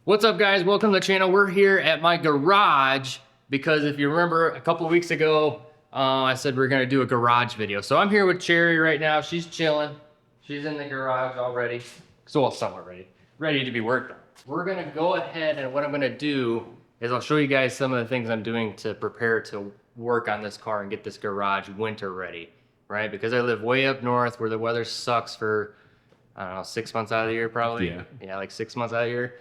What's up, guys? Welcome to the channel. We're here at my garage because if you remember a couple of weeks ago, I said we're gonna do a garage video. So I'm here with Cherry right now. She's chilling. She's in the garage already. So well, somewhat ready to be worked on. We're gonna go ahead and what I'm gonna do is I'll show you guys some of the things I'm doing to prepare to work on this car and get this garage winter ready, right? Because I live way up north where the weather sucks for, I don't know, 6 months out of the year probably. Yeah, like 6 months out of the year.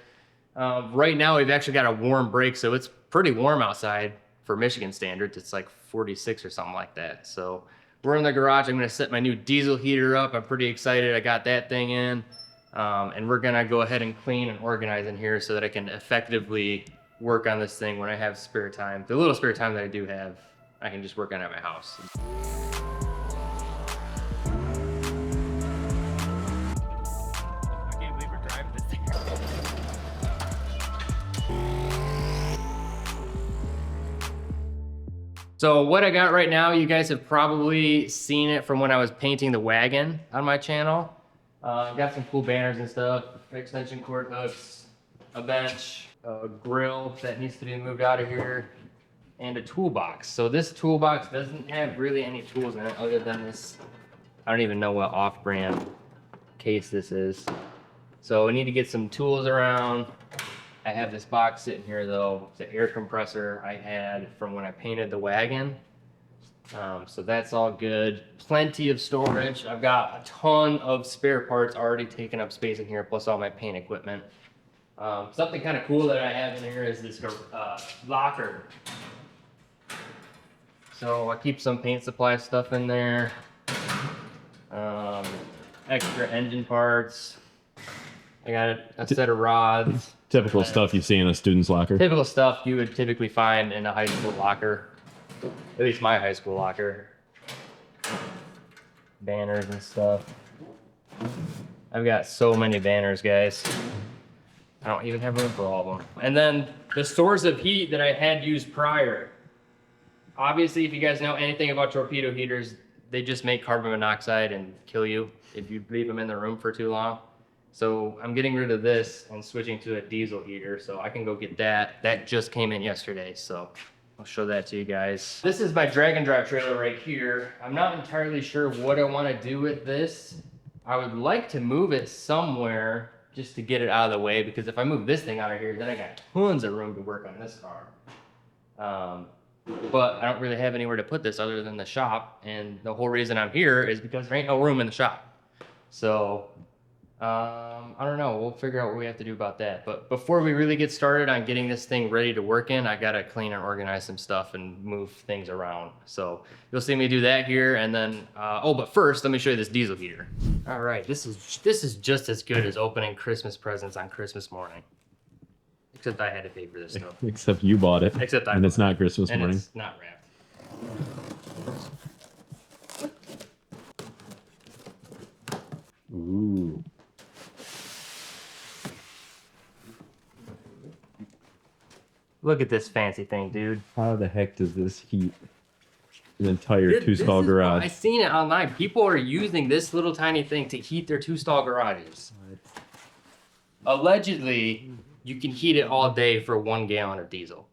Right now we've actually got a warm break, so it's pretty warm outside for Michigan standards. It's like 46 or something like that. So we're in the garage. I'm gonna set my new diesel heater up. I'm pretty excited. I got that thing in. And we're gonna go ahead and clean and organize in here so that I can effectively work on this thing when I have spare time. The little spare time that I do have, I can just work on it at my house. So what I got right now, you guys have probably seen it from when I was painting the wagon on my channel. Got some cool banners and stuff, extension cord hooks, a bench, a grill that needs to be moved out of here, and a toolbox. So this toolbox doesn't have really any tools in it other than this, I don't even know what off-brand case this is. So I need to get some tools around. I have this box sitting here though. It's an air compressor I had from when I painted the wagon. So that's all good. Plenty of storage. I've got a ton of spare parts already taking up space in here, plus all my paint equipment. Something kind of cool that I have in here is this locker. So I keep some paint supply stuff in there. Extra engine parts. I got a set of rods. Typical stuff you see in a student's locker. Typical stuff you would typically find in a high school locker. At least my high school locker. Banners and stuff. I've got so many banners, guys. I don't even have room for all of them. And then the source of heat that I had used prior. Obviously, if you guys know anything about torpedo heaters, they just make carbon monoxide and kill you if you leave them in the room for too long. So I'm getting rid of this and switching to a diesel heater, so I can go get that. That just came in yesterday, so I'll show that to you guys. This is my drag and drive trailer right here. I'm not entirely sure what I want to do with this. I would like to move it somewhere just to get it out of the way, because if I move this thing out of here, then I got tons of room to work on this car. But I don't really have anywhere to put this other than the shop, and the whole reason I'm here is because there ain't no room in the shop. So I don't know, we'll figure out what we have to do about that. But before we really get started on getting this thing ready to work in, I gotta clean and organize some stuff and move things around. So you'll see me do that here, and then, but first, let me show you this diesel heater. All right, this is just as good as opening Christmas presents on Christmas morning. Except I had to pay for this stuff. Except you bought it. Except I and it's not Christmas and morning. it's not wrapped. Ooh. Look at this fancy thing, dude. How the heck does this heat an entire two-stall garage? I've seen it online. People are using this little tiny thing to heat their two-stall garages. Allegedly, you can heat it all day for 1 gallon of diesel.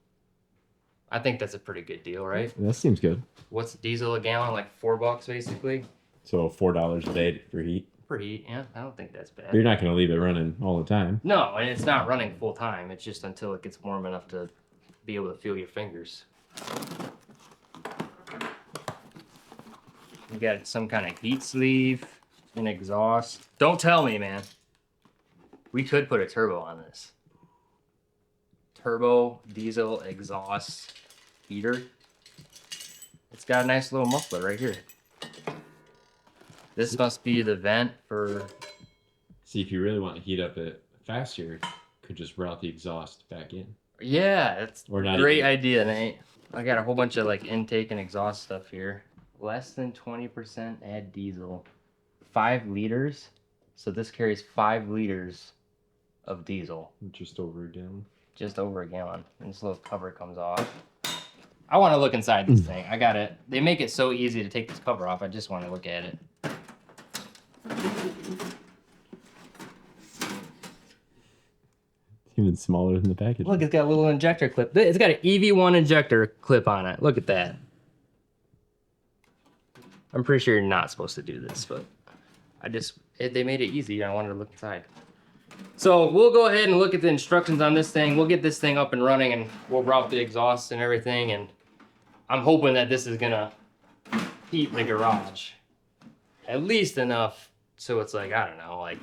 I think that's a pretty good deal, right? That seems good. What's diesel a gallon? Like $4 basically? So $4 a day for heat. For heat, yeah. I don't think that's bad. But you're not going to leave it running all the time. No, and it's not running full time. It's just until it gets warm enough to be able to feel your fingers. You got some kind of heat sleeve, an exhaust. Don't tell me, man. We could put a turbo on this. Turbo diesel exhaust heater. It's got a nice little muffler right here. This must be the vent for... See, if you really want to heat up it faster, you could just route the exhaust back in. Yeah, that's Or a not great even. idea, Nate. I got a whole bunch of like intake and exhaust stuff here. Less than 20% add diesel. 5 liters. So this carries 5 liters of diesel. Just over a gallon. Just over a gallon. And this little cover comes off. I want to look inside this thing. I got it. They make it so easy to take this cover off. I just want to look at it. Even smaller than the package. Look, it's got a little injector clip. It's got an EV1 injector clip on it. Look at that. I'm pretty sure you're not supposed to do this, but they made it easy. I wanted to look inside. So we'll go ahead and look at the instructions on this thing. We'll get this thing up and running and we'll route the exhaust and everything. And I'm hoping that this is gonna heat the garage at least enough so it's like, I don't know, like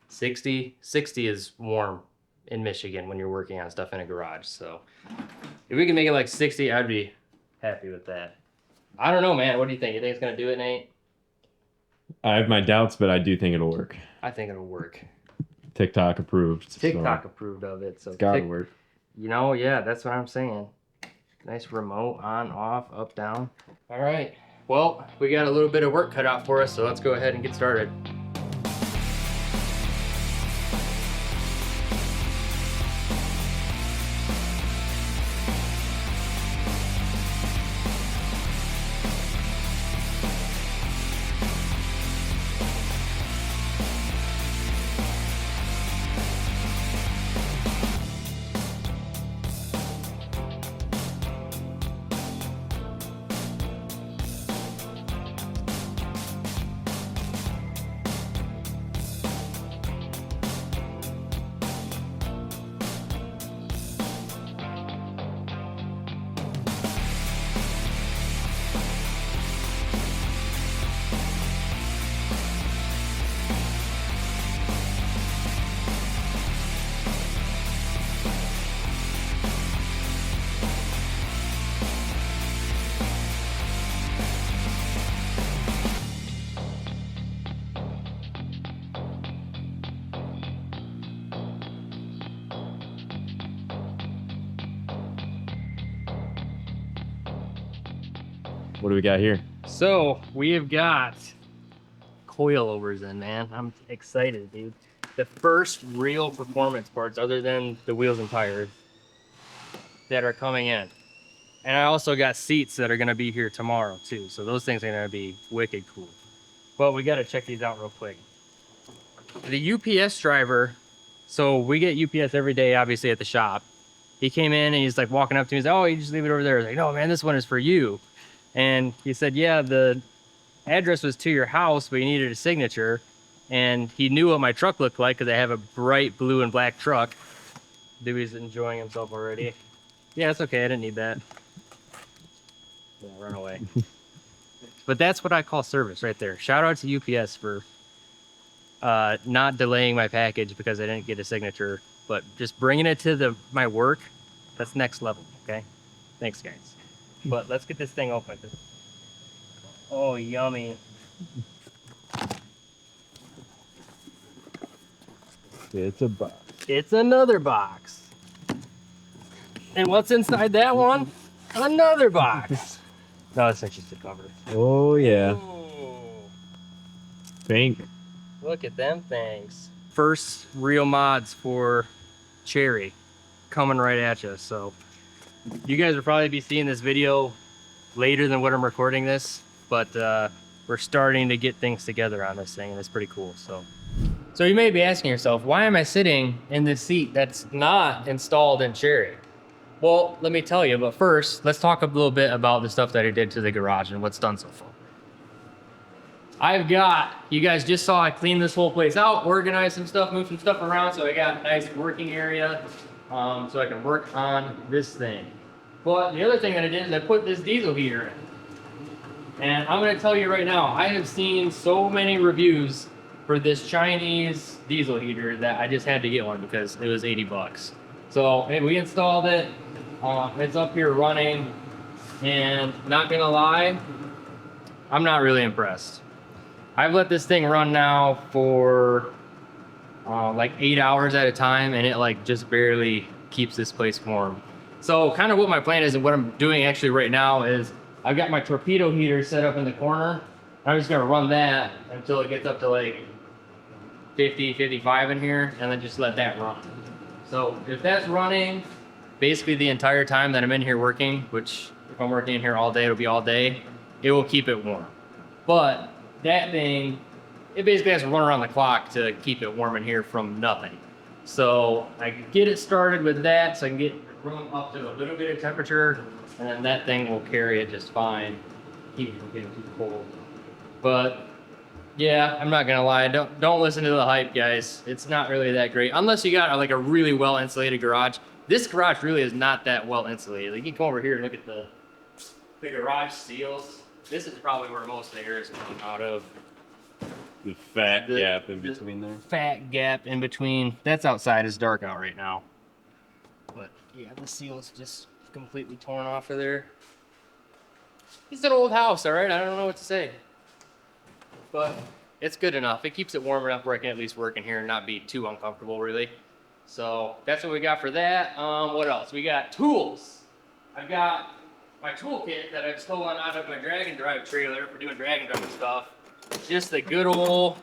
60 is warm in Michigan when you're working on stuff in a garage. So if we can make it like 60, I'd be happy with that. I don't know, man. What do you think? You think it's gonna do it, Nate? I have my doubts, but I do think it'll work. I think it'll work. TikTok approved. TikTok approved of it, so it's gotta work. You know, yeah, that's what I'm saying. Nice remote, on, off, up, down. All right. Well, we got a little bit of work cut out for us, so let's go ahead and get started. What do we got here? So we have got coilovers in, man. I'm excited, dude. The first real performance parts other than the wheels and tires that are coming in. And I also got seats that are gonna be here tomorrow too. So those things are gonna be wicked cool. But we gotta check these out real quick. The UPS driver, so we get UPS every day, obviously at the shop. He came in and he's like walking up to me, he's like, oh, you just leave it over there. I was like, no, man, this one is for you. And he said, yeah, the address was to your house, but you needed a signature. And he knew what my truck looked like because I have a bright blue and black truck. Dewey's enjoying himself already. Yeah, it's okay. I didn't need that. Yeah, run away. But that's what I call service right there. Shout out to UPS for not delaying my package because I didn't get a signature, but just bringing it to my work. That's next level. Okay. Thanks, guys. But let's get this thing open. Oh, yummy. It's a box. It's another box. And what's inside that one? Another box. No, it's just a cover. Oh, yeah. Ooh. Pink. Look at them things. First real mods for Cherry coming right at you. So you guys will probably be seeing this video later than what I'm recording this, but we're starting to get things together on this thing, and it's pretty cool. So you may be asking yourself, why am I sitting in this seat that's not installed in Cherry? Well, let me tell you, but first, let's talk a little bit about the stuff that I did to the garage and what's done so far. You guys just saw I cleaned this whole place out, organized some stuff, moved some stuff around, so I got a nice working area. So I can work on this thing. But the other thing that I did is I put this diesel heater in. And I'm gonna tell you right now, I have seen so many reviews for this Chinese diesel heater that I just had to get one because it was 80 bucks. So hey, we installed it, it's up here running, and not gonna lie, I'm not really impressed. I've let this thing run now for like 8 hours at a time, and it like just barely keeps this place warm. So kind of what my plan is and what I'm doing actually right now is I've got my torpedo heater set up in the corner. I'm just gonna run that until it gets up to like 50, 55 in here, and then just let that run. So if that's running basically the entire time that I'm in here working, which if I'm working in here all day, it'll be all day, it will keep it warm. But that thing, it basically has to run around the clock to keep it warm in here from nothing. So I can get it started with that, so I can get the room up to a little bit of temperature, and then that thing will carry it just fine, keep it from getting too cold. But yeah, I'm not gonna lie, don't listen to the hype, guys. It's not really that great unless you got like a really well insulated garage. This garage really is not that well insulated. Like, you can come over here and look at the garage seals. This is probably where most of the air is coming out of. The fat The- gap in the between there. Fat gap in between. That's outside. It's dark out right now. But yeah, the seal is just completely torn off of there. It's an old house, all right? I don't know what to say. But it's good enough. It keeps it warm enough where I can at least work in here and not be too uncomfortable, really. So that's what we got for that. What else? We got tools. I've got my toolkit that I've stolen out of my drag and drive trailer for doing drag and drive stuff. Just the good old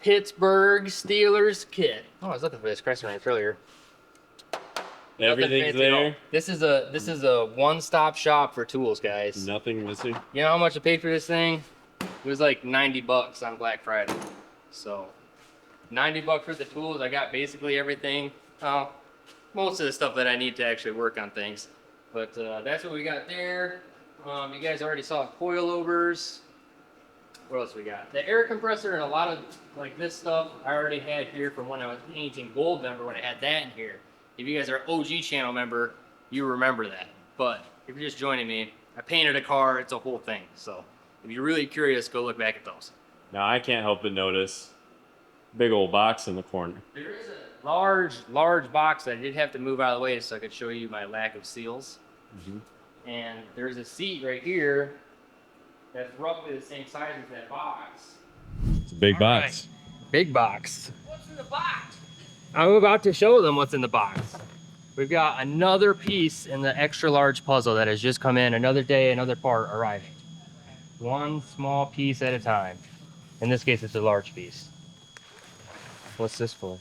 Pittsburgh Steelers kit. Oh, I was looking for this Chrysler Ranch earlier. Nothing Everything's fancy at all. there. This is a one-stop shop for tools, guys. Nothing missing. You know how much I paid for this thing? It was like 90 bucks on Black Friday. So 90 bucks for the tools. I got basically everything. Most of the stuff that I need to actually work on things. But that's what we got there. You guys already saw coilovers. What else we got? The air compressor and a lot of like this stuff I already had here from when I was painting Gold member, when I had that in here. If you guys are OG channel member, you remember that. But if you're just joining me, I painted a car. It's a whole thing. So if you're really curious, go look back at those. Now I can't help but notice big old box in the corner. There is a large box that I did have to move out of the way so I could show you my lack of seals. And there's a seat right here that's roughly the same size as that box. It's a big All box. right. Big box. What's in the box? I'm about to show them what's in the box. We've got another piece in the extra large puzzle that has just come in. Another day, another part arriving. One small piece at a time. In this case, it's a large piece. What's this for?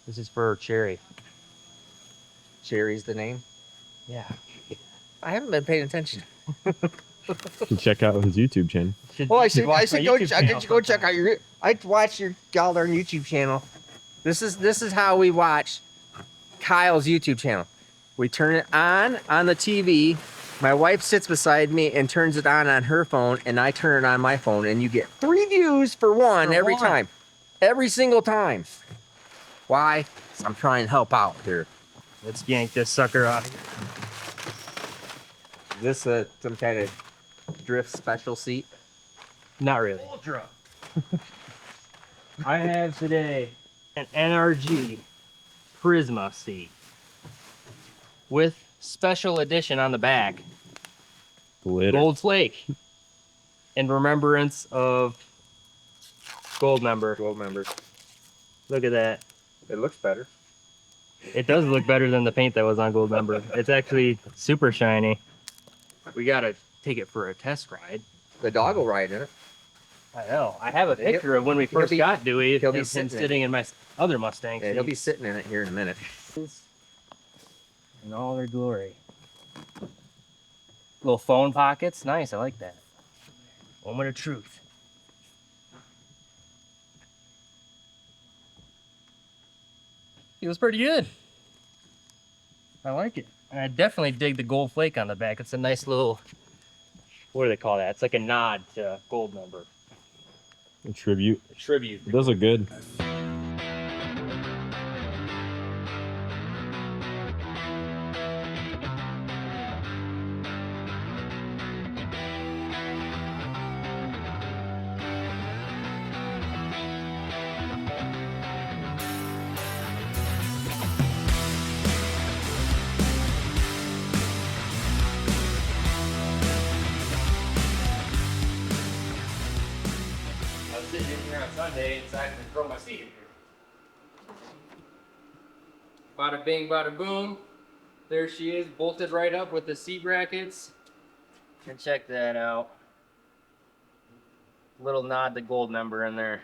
This is for Cherry. Cherry's the name. Yeah. I haven't been paying attention. You can check out his YouTube channel. Oh, I should watch my go. YouTube I channel should go check out your. I watch your darn YouTube channel. This is how we watch Kyle's YouTube channel. We turn it on the TV. My wife sits beside me and turns it on her phone, and I turn it on my phone, and you get 3 views for one every time, every single time. Why? I'm trying to help out here. Let's yank this sucker out. Is this some kind of drift special seat? Not really. Ultra. I have today an NRG Prisma seat with special edition on the back. Glitter. Gold flake in remembrance of Gold member. Gold members. Look at that. It looks better. It does look better than the paint that was on Gold member. It's actually super shiny. We gotta take it for a test ride. The dog will ride in it. I know. I have a picture of when we first got Dewey. he'll be him sitting in my other Mustang. Yeah, he'll be sitting in it here in a minute. in all their glory. Little phone pockets. Nice. I like that. Moment of truth. Feels pretty good. I like it. I definitely dig the gold flake on the back. It's a nice little, what do they call that? It's like a nod to Gold member. A tribute. A tribute. Those look good. I was sitting in here on Sunday and decided to throw my seat in here. Bada bing, bada boom. There she is, bolted right up with the seat brackets. And check that out. Little nod to Gold member in there.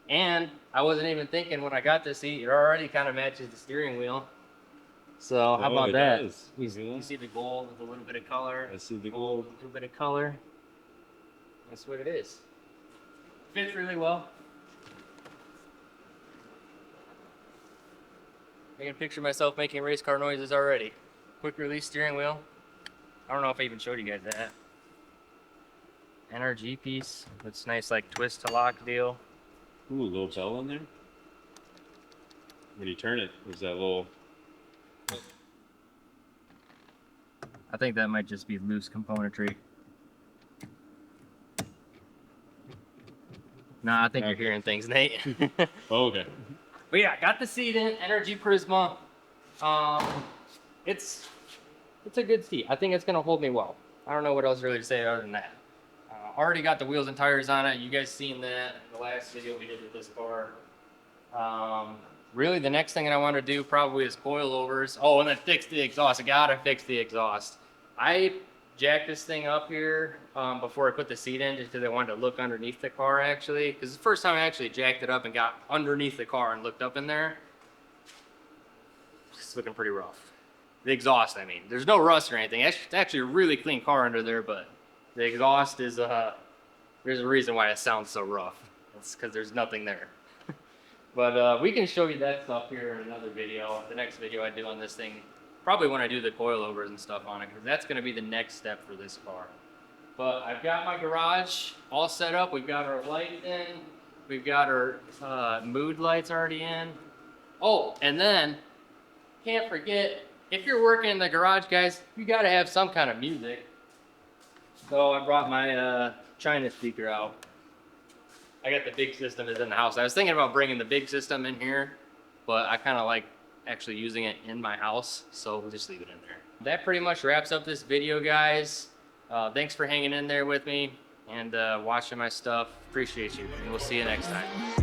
And I wasn't even thinking when I got this seat, it already kind of matches the steering wheel. So how about it that? does. You see the gold with a little bit of color. I see the Gold, gold. a little bit of color. That's what it is. Fits really well. I can picture myself making race car noises already. Quick release steering wheel. I don't know if I even showed you guys that. NRG piece. That's nice, like twist to lock deal. Ooh, a little bell on there. When you turn it, there's that little. I think that might just be loose componentry. Nah, I think you're Okay. hearing things, Nate. Oh, okay. But yeah, got the seat in, Energy Prisma. It's a good seat. I think it's gonna hold me well. I don't know what else really to say other than that. Already got the wheels and tires on it. You guys seen that in the last video we did with this car. Really the next thing that I want to do probably is coilovers. Oh, and then fix the exhaust. I gotta fix the exhaust. I jacked this thing up here before I put the seat in just because I wanted to look underneath the car actually. Because it's the first time I actually jacked it up and got underneath the car and looked up in there. It's looking pretty rough. The exhaust, I mean. There's no rust or anything. It's actually a really clean car under there, but the exhaust is, there's a reason why it sounds so rough. It's because there's nothing there. But we can show you that stuff here in another video. The next video I do on this thing, probably when I do the coilovers and stuff on it, because that's going to be the next step for this car. But I've got my garage all set up. We've got our light in. We've got our mood lights already in. Oh, and then, can't forget, if you're working in the garage, guys, you got to have some kind of music. So I brought my China speaker out. I got the big system is in the house. I was thinking about bringing the big system in here, but I kind of like actually using it in my house, so we'll just leave it in there. That pretty much wraps up this video, guys. Thanks for hanging in there with me and watching my stuff. Appreciate you, and we'll see you next time.